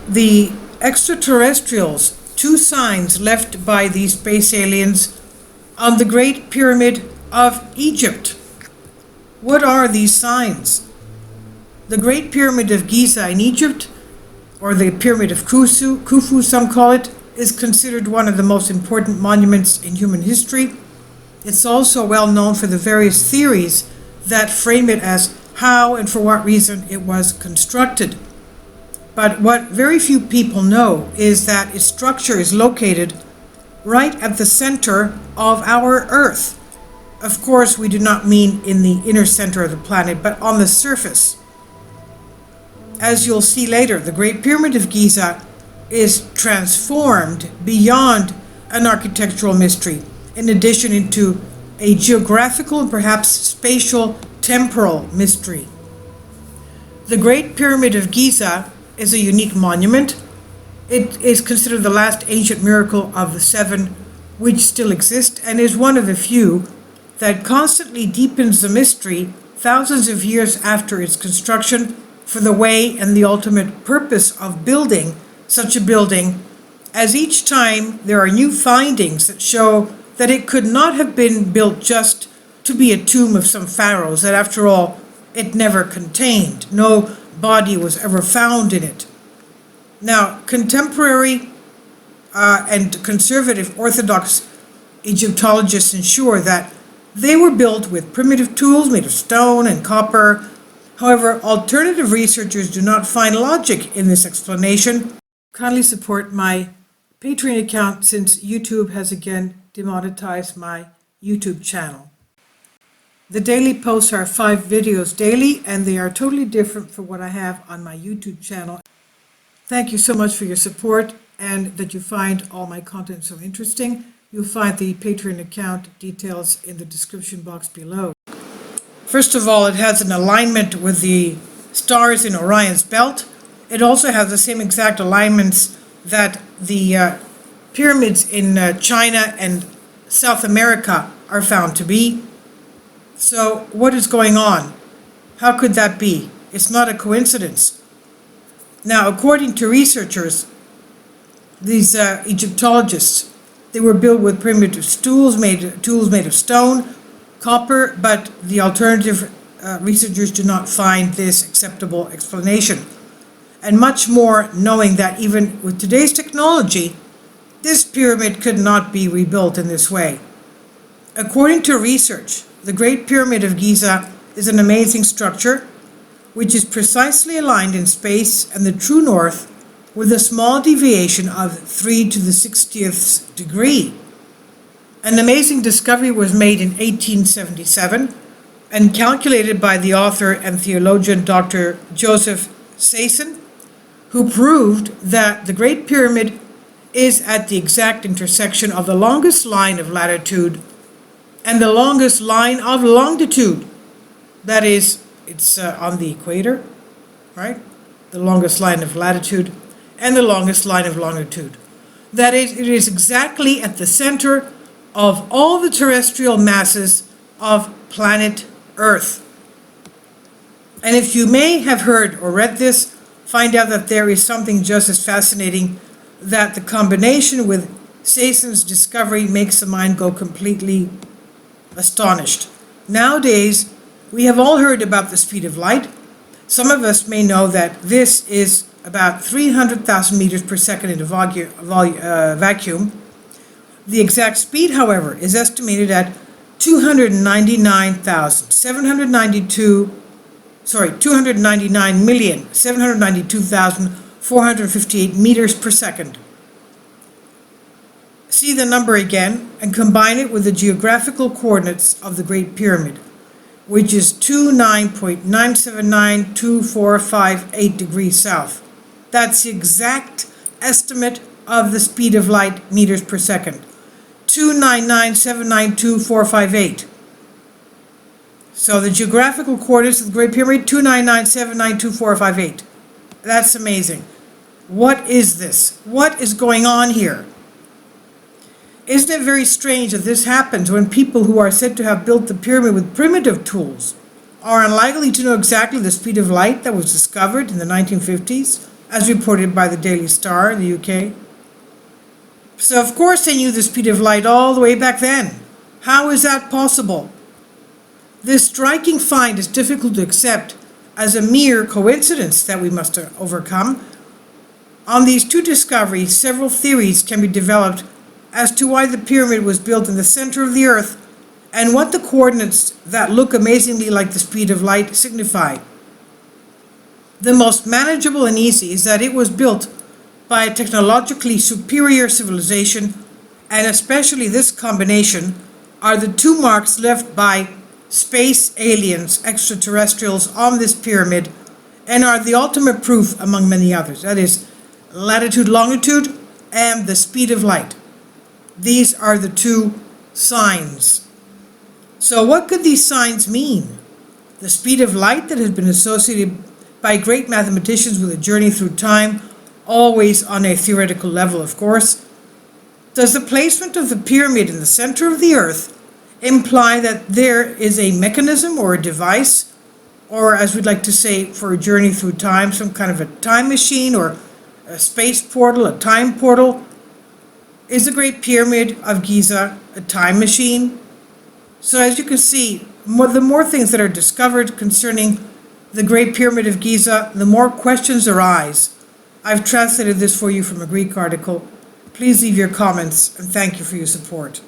The extraterrestrials, two signs left by these space aliens on the Great Pyramid of Egypt. What are these signs? The Great Pyramid of Giza in Egypt, or the Pyramid of Khufu some call it, is considered one of the most important monuments in human history. It's also well known for the various theories that frame it as how and for what reason it was constructed. But what very few people know is that its structure is located right at the center of our Earth. Of course, we do not mean in the inner center of the planet, but on the surface. As you'll see later, the Great Pyramid of Giza is transformed beyond an architectural mystery, in addition into a geographical and perhaps spatial temporal mystery. The Great Pyramid of Giza is a unique monument. It is considered the last ancient miracle of the seven which still exist, and is one of the few that constantly deepens the mystery thousands of years after its construction for the way and the ultimate purpose of building such a building, as each time there are new findings that show that it could not have been built just to be a tomb of some pharaohs, that after all it never contained. No body was ever found in it. Now, contemporary and conservative Orthodox Egyptologists ensure that they were built with primitive tools made of stone and copper. However, alternative researchers do not find logic in this explanation. Kindly support my Patreon account since YouTube has again demonetized my YouTube channel. The daily posts are 5 videos daily, and they are totally different from what I have on my YouTube channel. Thank you so much for your support and that you find all my content so interesting. You'll find the Patreon account details in the description box below. First of all, it has an alignment with the stars in Orion's belt. It also has the same exact alignments that the pyramids in China and South America are found to be. So what is going on? How could that be? It's not a coincidence. Now, according to researchers, these Egyptologists, they were built with primitive tools made of stone, copper, but the alternative researchers do not find this acceptable explanation. And much more knowing that even with today's technology, this pyramid could not be rebuilt in this way. According to research, the Great Pyramid of Giza is an amazing structure which is precisely aligned in space and the true north with a small deviation of 3 to the 60th degree. An amazing discovery was made in 1877 and calculated by the author and theologian Dr. Joseph Sayson, who proved that the Great Pyramid is at the exact intersection of the longest line of latitude and the longest line of longitude. That is, it's on the equator, right? The longest line of latitude and the longest line of longitude. That is, it is exactly at the center of all the terrestrial masses of planet Earth. And if you may have heard or read this, find out that there is something just as fascinating, that the combination with Sayson's discovery makes the mind go completely astonished. Nowadays, we have all heard about the speed of light. Some of us may know that this is about 300,000 meters per second in a vacuum. The exact speed, however, is estimated at 299,792,458 meters per second. See the number again and combine it with the geographical coordinates of the Great Pyramid, which is 29.9792458 degrees south. That's the exact estimate of the speed of light meters per second. 299,792,458. So the geographical coordinates of the Great Pyramid, 299,792,458. That's amazing. What is this? What is going on here? Isn't it very strange that this happens when people who are said to have built the pyramid with primitive tools are unlikely to know exactly the speed of light that was discovered in the 1950s, as reported by the Daily Star in the UK. So of course they knew the speed of light all the way back then. How is that possible? This striking find is difficult to accept as a mere coincidence that we must overcome. On these two discoveries, several theories can be developed as to why the pyramid was built in the center of the earth and what the coordinates that look amazingly like the speed of light signify. The most manageable and easy is that it was built by a technologically superior civilization, and especially this combination are the two marks left by space aliens, extraterrestrials, on this pyramid, and are the ultimate proof among many others. That is, latitude, longitude, and the speed of light. These are the two signs. So what could these signs mean? The speed of light that has been associated by great mathematicians with a journey through time, always on a theoretical level, of course. Does the placement of the pyramid in the center of the earth imply that there is a mechanism or a device, or as we'd like to say for a journey through time, some kind of a time machine or a space portal, a time portal? Is the Great Pyramid of Giza a time machine? So as you can see, the more things that are discovered concerning the Great Pyramid of Giza, the more questions arise. I've translated this for you from a Greek article. Please leave your comments, and thank you for your support.